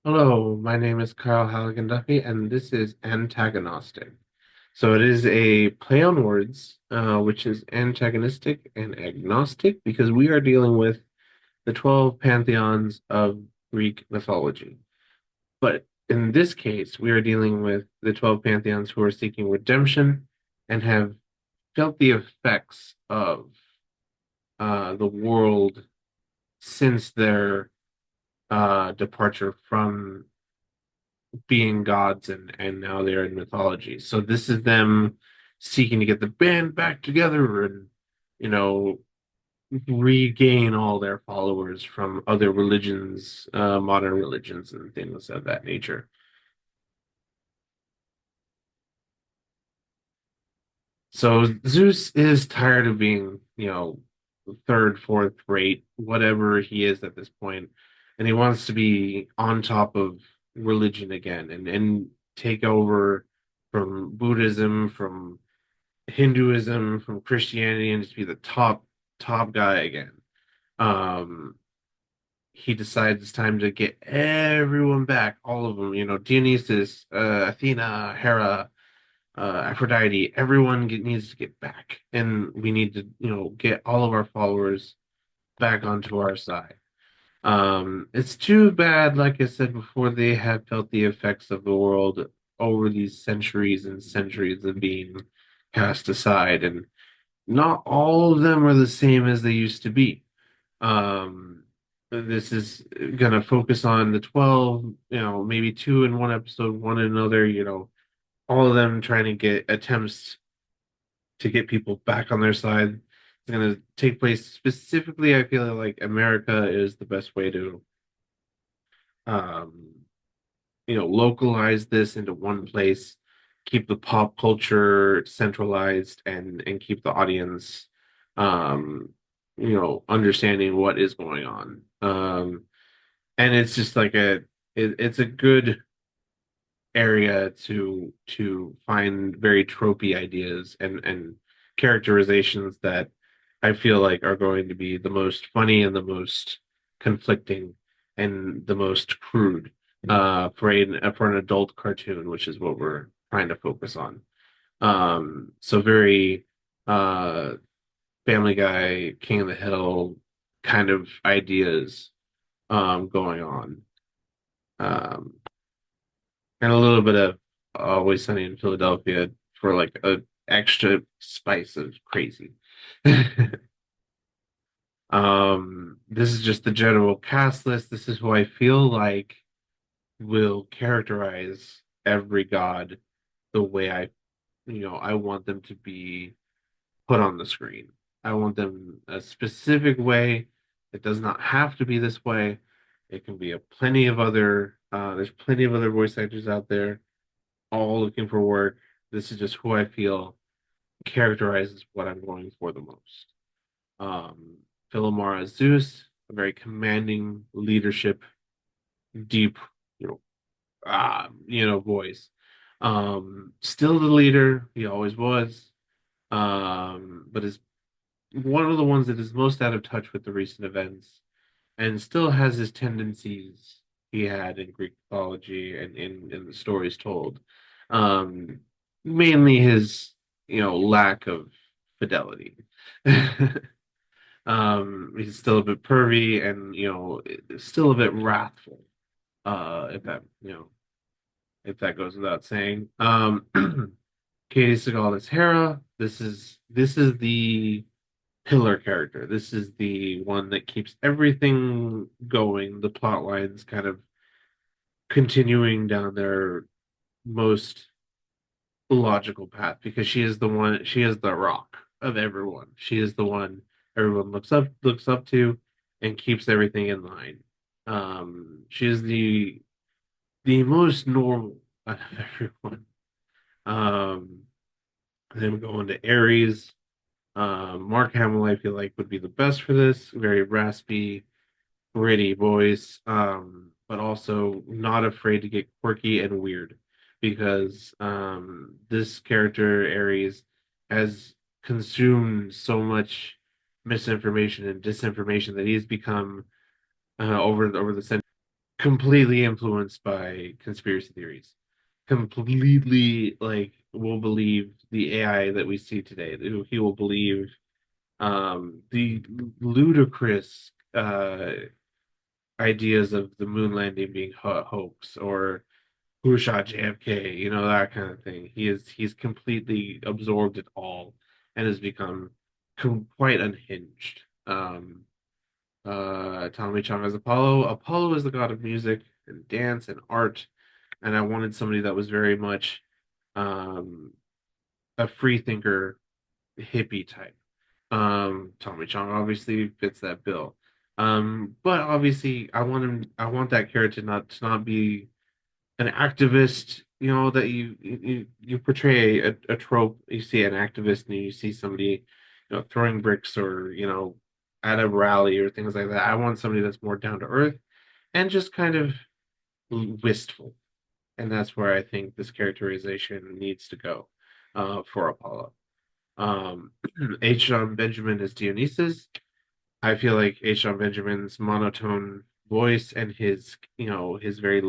Hello, my name is Kyle Halligan Duffy, and this is Antagonostic. So it is a play on words, which is antagonistic and agnostic, because we are dealing with the 12 pantheons of Greek mythology. But in this case, we are dealing with the 12 pantheons who are seeking redemption and have felt the effects of the world since their departure from being gods and now they're in mythology. So this is them seeking to get the band back together and you know regain all their followers from other religions, modern religions and things of that nature. So Zeus is tired of being, third, fourth rate, whatever he is at this point, and he wants to be on top of religion again and take over from Buddhism, from Hinduism, from Christianity, and just be the top guy again. Um, he decides it's time to get everyone back, all of them, Dionysus, Athena, Hera, Aphrodite, needs to get back, and we need to, get all of our followers back onto our side. It's too bad, like I said before, they have felt the effects of the world over these centuries and centuries of being cast aside, and not all of them are the same as they used to be. This is gonna focus on the 12, maybe two in one episode, one in another, all of them trying to get attempts to get people back on their side. It's going to take place specifically. I feel like America is the best way to, um, localize this into one place, keep the pop culture centralized, and keep the audience, um, understanding what is going on. And it's just like it's a good area to find very tropey ideas and characterizations that I feel like are going to be the most funny and the most conflicting and the most crude for an adult cartoon, which is what we're trying to focus on. So very uh Family Guy, King of the Hill kind of ideas going on. Um and a little bit of Always Sunny in Philadelphia for like a extra spice of crazy. This is just the general cast list. This is who I feel like will characterize every god the way I want them to be put on the screen. I want them a specific way. It does not have to be this way. It can be there's plenty of other voice actors out there all looking for work. This is just who I feel characterizes what I'm going for the most. Um, Philomara Zeus, a very commanding leadership, deep, you know, voice. Still the leader, he always was. But is one of the ones that is most out of touch with the recent events and still has his tendencies he had in Greek mythology and in the stories told. Um, Mainly his, lack of fidelity. He's still a bit pervy and, still a bit wrathful, if that goes without saying. Katie Seagal is Hera. This is the pillar character. This is the one that keeps everything going, the plot lines kind of continuing down their most logical path because she is the rock of everyone. She is the one everyone looks up to and keeps everything in line. She is the most normal out of everyone. Um, then going to Aries. Mark Hamill, I feel like, would be the best for this. Very raspy, gritty voice, but also not afraid to get quirky and weird because this character, Ares, has consumed so much misinformation and disinformation that he's become over the century completely influenced by conspiracy theories. Completely like will believe the AI that we see today. He will believe the ludicrous ideas of the moon landing being hoax or who shot JFK, that kind of thing. He's completely absorbed it all and has become quite unhinged. Tommy Chong as Apollo. Apollo is the god of music and dance and art, and I wanted somebody that was very much um, a free thinker, hippie type. Tommy Chong obviously fits that bill. But obviously, I want that character not be an activist. That you portray a trope. You see an activist, and you see somebody, throwing bricks or at a rally or things like that. I want somebody that's more down to earth and just kind of wistful. And that's where I think this characterization needs to go for Apollo. Um, H. John Benjamin is Dionysus. I feel like H. John Benjamin's monotone voice and his very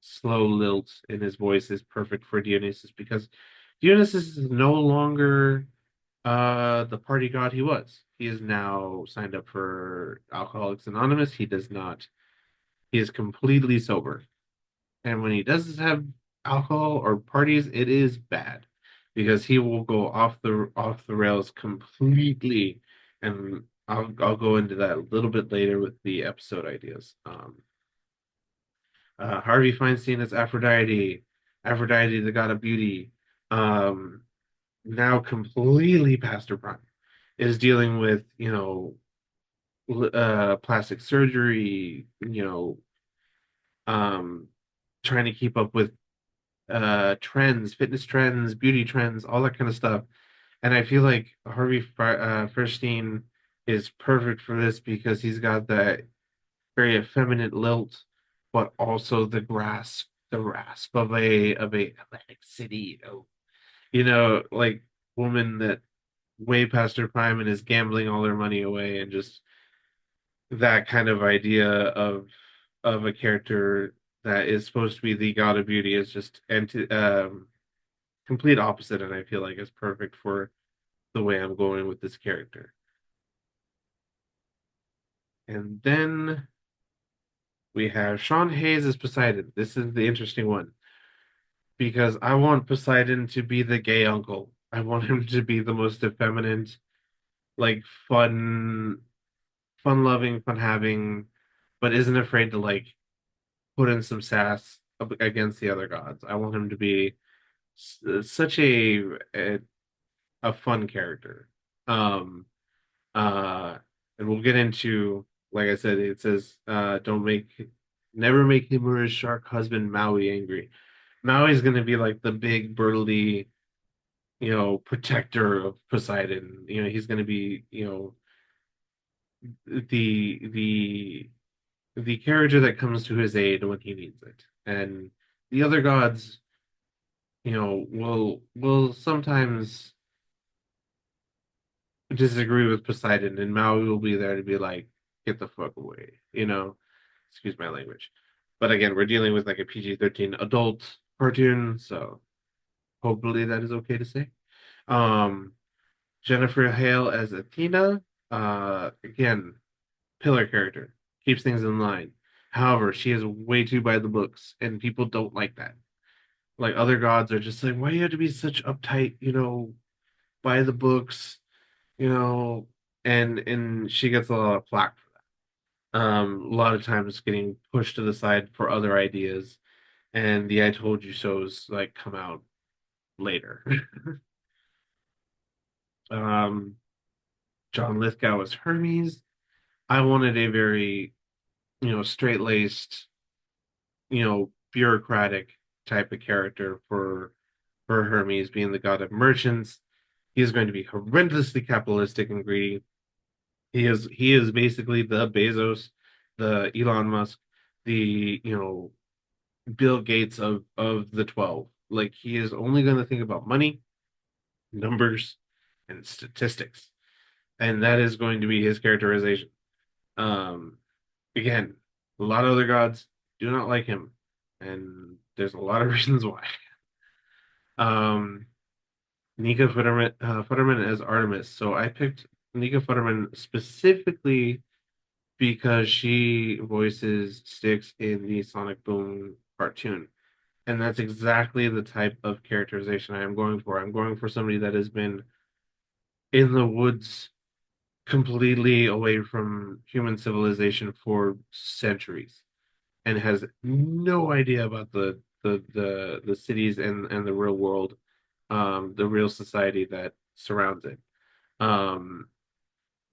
slow lilt in his voice is perfect for Dionysus because Dionysus is no longer the party god he was. He is now signed up for Alcoholics Anonymous. He does not. He is completely sober. And when he does have alcohol or parties, it is bad because he will go off the rails completely. And I'll go into that a little bit later with the episode ideas. Harvey Feinstein is Aphrodite, Aphrodite, the god of beauty. Um, Now completely past her prime, is dealing with plastic surgery, um, trying to keep up with trends, fitness trends, beauty trends, all that kind of stuff. And I feel like Fierstein is perfect for this because he's got that very effeminate lilt, but also the rasp of a Atlantic City, like woman that way past her prime and is gambling all her money away, and just that kind of idea of a character that is supposed to be the god of beauty is just complete opposite, and I feel like it's perfect for the way I'm going with this character. And then we have Sean Hayes as Poseidon. This is the interesting one because I want Poseidon to be the gay uncle. I want him to be the most effeminate, like fun loving, fun having, but isn't afraid to like put in some sass against the other gods. I want him to be such a fun character. Um, uh, and we'll get into, like I said, it says, never make him or his shark husband Maui angry. Maui's going to be like the big burly, protector of Poseidon. He's going to be, the the character that comes to his aid when he needs it. And the other gods, will sometimes disagree with Poseidon, and Maui will be there to be like, get the fuck away, Excuse my language. But again, we're dealing with like a PG-13 adult cartoon, so hopefully that is okay to say. Um, Jennifer Hale as Athena, again, pillar character, keeps things in line. However, she is way too by the books, and people don't like that. Like other gods are just like, why do you have to be such uptight, by the books, you know? And she gets a lot of flack for that. A lot of times getting pushed to the side for other ideas, and the "I told you so's" like come out later. um, John Lithgow as Hermes. I wanted a very, straight-laced, bureaucratic type of character for Hermes being the god of merchants. He is going to be horrendously capitalistic and greedy. He is basically the Bezos, the Elon Musk, the Bill Gates of the 12. Like he is only going to think about money, numbers, and statistics, and that is going to be his characterization. Um, Again, a lot of other gods. Do not like him, and there's a lot of reasons why. Um, Nika Futterman as Artemis. So I picked Nika Futterman specifically because she voices Styx in the Sonic Boom cartoon. And that's exactly the type of characterization I am going for. I'm going for somebody that has been in the woods completely away from human civilization for centuries and has no idea about the cities and the real world, the real society that surrounds it. Um,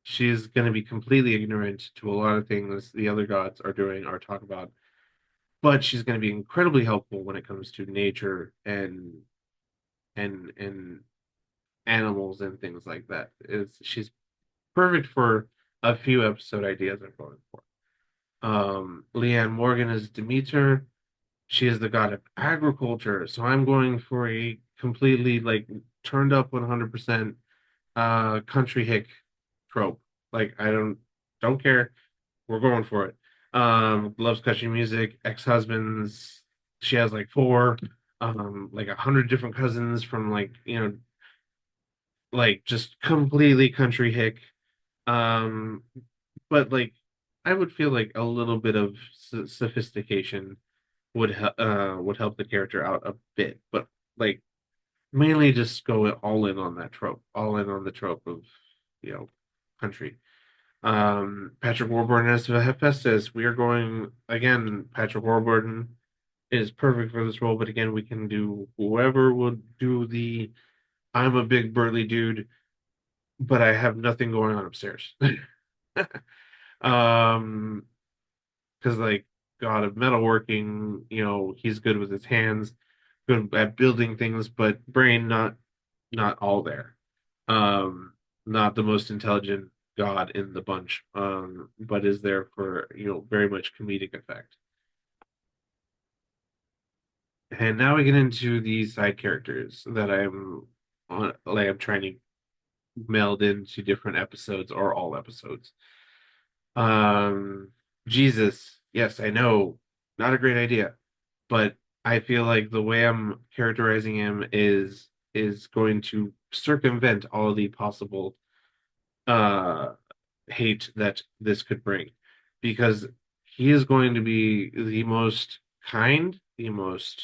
she's going to be completely ignorant to a lot of things the other gods are doing or talk about, but she's going to be incredibly helpful when it comes to nature and animals and things like that. She's perfect for a few episode ideas I'm going for. Leanne Morgan is Demeter. She is the god of agriculture, so I'm going for a completely like turned up 100% country hick trope. Like I don't care. We're going for it. Loves country music, ex-husbands. She has like four, like 100 different cousins from like, like just completely country hick. Um, but like I would feel like a little bit of sophistication would help the character out a bit, but like mainly just go all in on that trope, all in on the trope of you know country. Patrick Warburton as Hephaestus. We are going again. Patrick Warburton is perfect for this role, but again, we can do whoever would do the. I'm a big burly dude, but I have nothing going on upstairs. Um, because like God of metalworking, he's good with his hands, good at building things, but brain not all there. Um, not the most intelligent God in the bunch, but is there for, very much comedic effect. And now we get into the side characters that I'm trying to meld into different episodes or all episodes. Um, Jesus, yes, I know, not a great idea, but I feel like the way I'm characterizing him is going to circumvent all the possible uh hate that this could bring because he is going to be the most kind, the most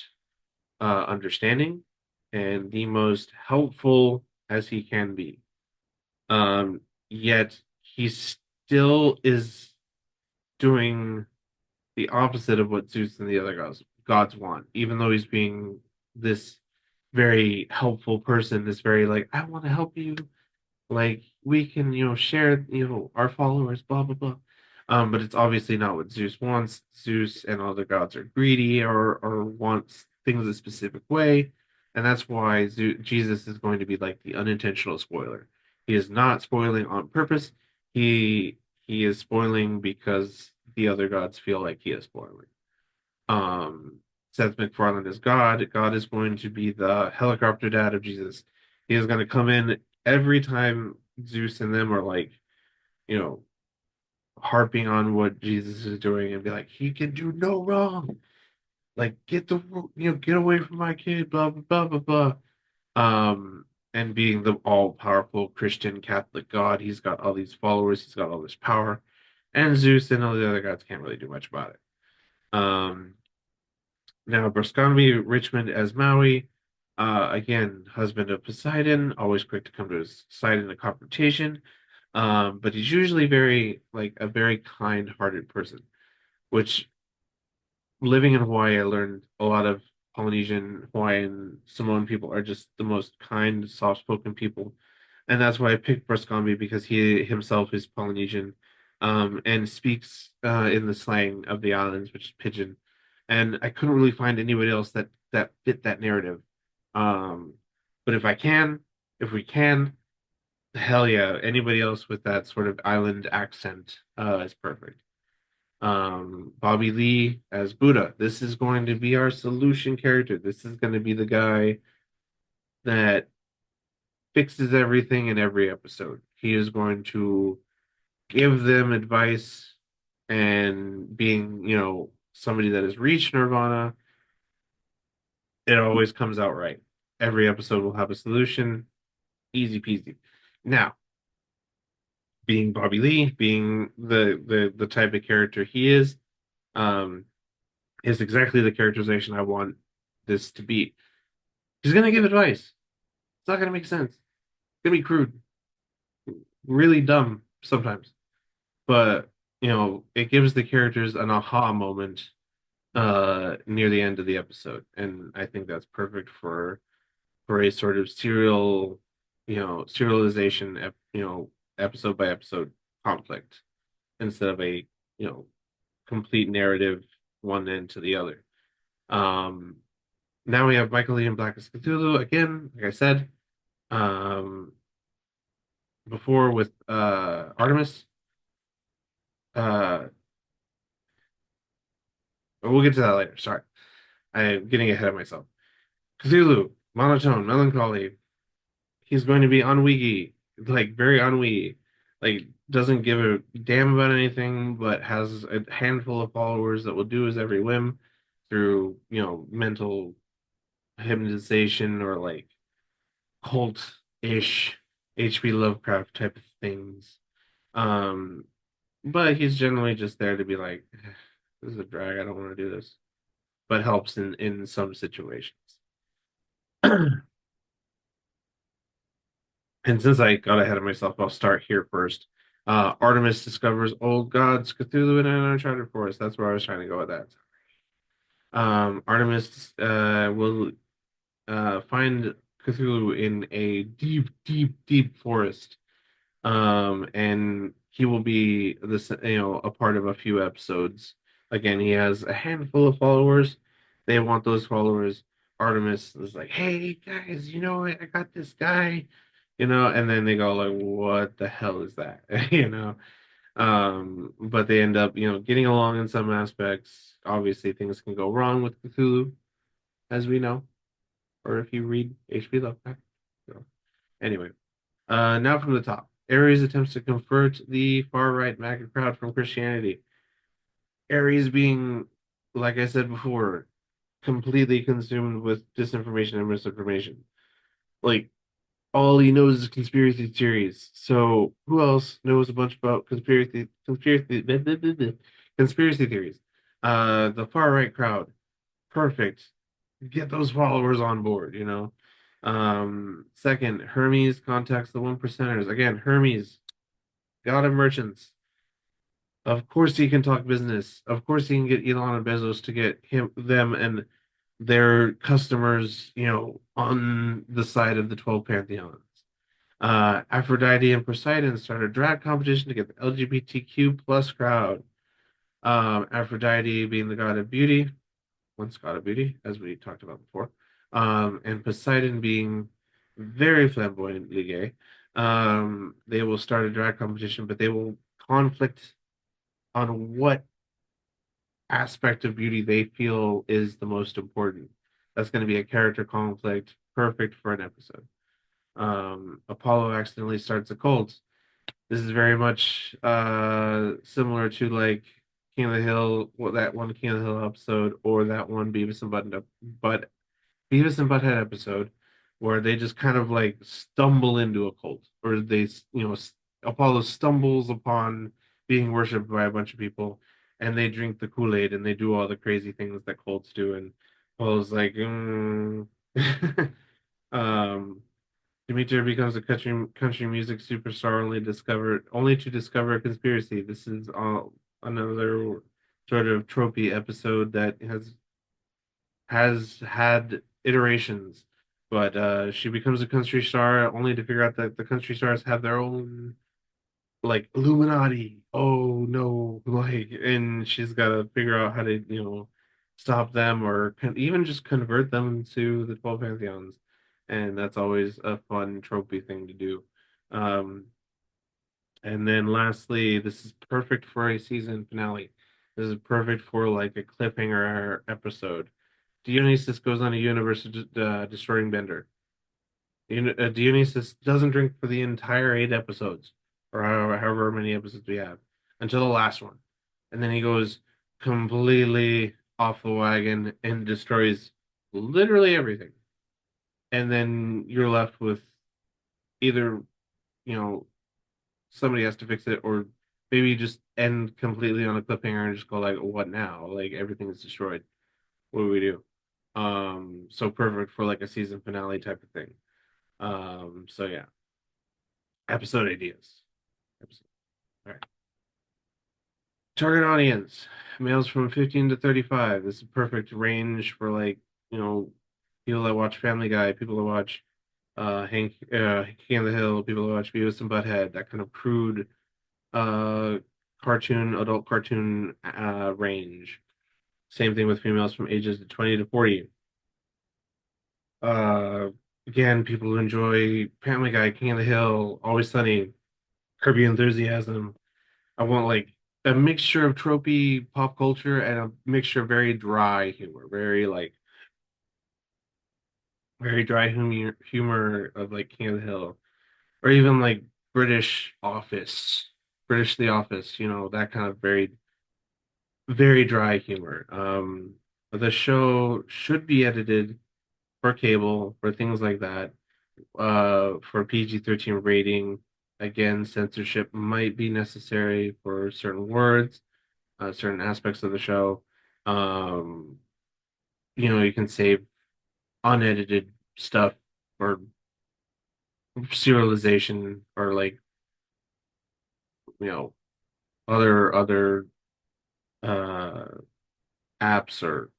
understanding, and the most helpful as he can be. Yet he still is doing the opposite of what Zeus and the other gods want, even though he's being this very helpful person, this very like, I want to help you, like we can, share, our followers, blah blah blah. But it's obviously not what Zeus wants. Zeus and all the gods are greedy or wants things a specific way, and that's why Jesus is going to be like the unintentional spoiler. He is not spoiling on purpose. He is spoiling because the other gods feel like he is spoiling. Um, Seth MacFarlane is God. God is going to be the helicopter dad of Jesus. He is going to come in every time Zeus and them are like, you know, harping on what Jesus is doing and be like, he can do no wrong. Like, get away from my kid, blah, blah, blah, blah, blah. And being the all-powerful Christian Catholic God, he's got all these followers, he's got all this power, and Zeus and all the other gods can't really do much about it. Um, Now, Boscombe Richmond as Maui, again, husband of Poseidon, always quick to come to his side in a confrontation. But he's usually like a very kind-hearted person, which living in Hawaii, I learned a lot of Polynesian, Hawaiian, Samoan people are just the most kind, soft-spoken people. And that's why I picked Brascombi because he himself is Polynesian, and speaks in the slang of the islands, which is pidgin. And I couldn't really find anybody else that fit that narrative. Um, but if we can, hell yeah, anybody else with that sort of island accent is perfect. Bobby Lee as Buddha. This is going to be our solution character. This is going to be the guy that fixes everything in every episode. He is going to give them advice and being, somebody that has reached nirvana, it always comes out right. Every episode will have a solution, easy peasy. Now, being Bobby Lee, being the type of character he um, is exactly the characterization I want this to be. He's gonna give advice. It's not gonna make sense. It's gonna be crude, really dumb sometimes, but it gives the characters an aha moment near the end of the episode, and I think that's perfect for a sort of serialization, episode by episode conflict instead of a you know complete narrative one end to the other. Um, Now we have Michael Lee and Black as Cthulhu again, like I said, um, before with Artemis. Uh, we'll get to that later. Sorry, I'm getting ahead of myself. Cthulhu, monotone, melancholy. He's going to be ennui, like very ennui, like doesn't give a damn about anything, but has a handful of followers that will do his every whim through, mental hypnotization or like cult-ish H.P. Lovecraft type of things. Um, but he's generally just there to be like, this is a drag, I don't want to do this, but helps in some situations. And since I got ahead of myself, I'll start here first. Artemis discovers old gods, Cthulhu, in an uncharted forest. That's where I was trying to go with that. Artemis will find Cthulhu in a deep, deep, deep forest. And he will be a part of a few episodes. Again, he has a handful of followers. They want those followers. Artemis is like, "Hey guys, I got this guy," and then they go like, "What the hell is that?" But they end up, getting along in some aspects. Obviously, things can go wrong with Cthulhu, as we know, or if you read H.P. Lovecraft. So, anyway. Now from the top. Ares attempts to convert the far-right MAGA crowd from Christianity. Ares being, like I said before, completely consumed with disinformation and misinformation. Like, all he knows is conspiracy theories. So who else knows a bunch about conspiracy theories? The far-right crowd. Perfect. Get those followers on board. Second, Hermes contacts the one percenters. Again, Hermes, god of merchants. Of course he can talk business. Of course he can get Elon and Bezos to get them and their customers, on the side of the 12 pantheons. Aphrodite and Poseidon start a drag competition to get the LGBTQ plus crowd. Aphrodite being the god of beauty, once god of beauty, as we talked about before, and Poseidon being very flamboyantly gay. They will start a drag competition, but they will conflict on what aspect of beauty they feel is the most important. That's going to be a character conflict, perfect for an episode. Apollo accidentally starts a cult. This is very much similar to like King of the Hill, that one King of the Hill episode, or that one Beavis and Butthead episode where they just kind of like stumble into a cult, or Apollo stumbles upon being worshipped by a bunch of people, and they drink the Kool-Aid and they do all the crazy things that cults do, and Apollo's like, um, Demeter becomes a country music superstar only to discover a conspiracy. This is another sort of tropey episode that has had iterations, but she becomes a country star only to figure out that the country stars have their own like Illuminati. Oh no, like, and she's got to figure out how to, stop them or even just convert them to the 12 pantheons. And that's always a fun tropey thing to do. Um, and then lastly, this is perfect for a season finale. This is perfect for like a cliffhanger episode. Dionysus goes on a universe destroying bender. Dionysus doesn't drink for the entire 8 episodes, or however many episodes we have, until the last one. And then he goes, completely off the wagon and destroys literally everything. And then you're left with either, you know, somebody has to fix it, or maybe just end completely on a cliffhanger and just go like, what now? Like everything is destroyed. What do we do? So perfect for like a season finale type of thing. So yeah, episode ideas. Episode. All right. Target audience, males from 15 to 35. This is a perfect range for like, you know, people that watch Family Guy, people that watch King of the Hill, people that watch Beavis and Butthead, that kind of crude uh adult cartoon range. Same thing with females from ages of 20 to 40. Uh Again, people who enjoy Family Guy, King of the Hill, Always Sunny, Kirby Enthusiasm. I want like a mixture of tropey pop culture and a mixture of very dry humor, very dry humor of like King of the Hill, or even like British Office, British The Office, that kind of very dry humor. The show should be edited for cable, for things like that. For PG-13 rating, again, censorship might be necessary for certain words, certain aspects of the show. Um, you can save unedited stuff or serialization or like, you know, other uh apps or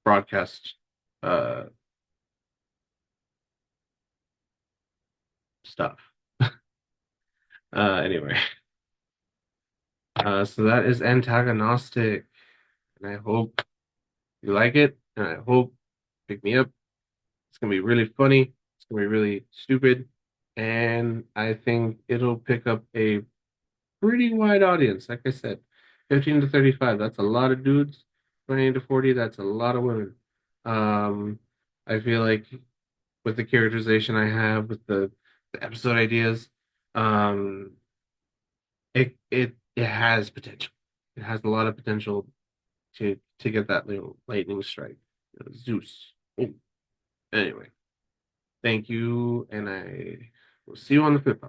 broadcast uh stuff. Anyway, so that is Antagonostic, and I hope you like it, and I hope pick me up. It's gonna be really funny. It's gonna be really stupid, and I think it'll pick up a pretty wide audience. Like I said, 15 to 35, that's a lot of dudes. 20 to 40, that's a lot of women. Um, I feel like with the characterization I have, with the episode ideas, um, it has potential. It has a lot of potential to get that little lightning strike. Zeus. Oh, anyway, thank you, and I will see you on the flip.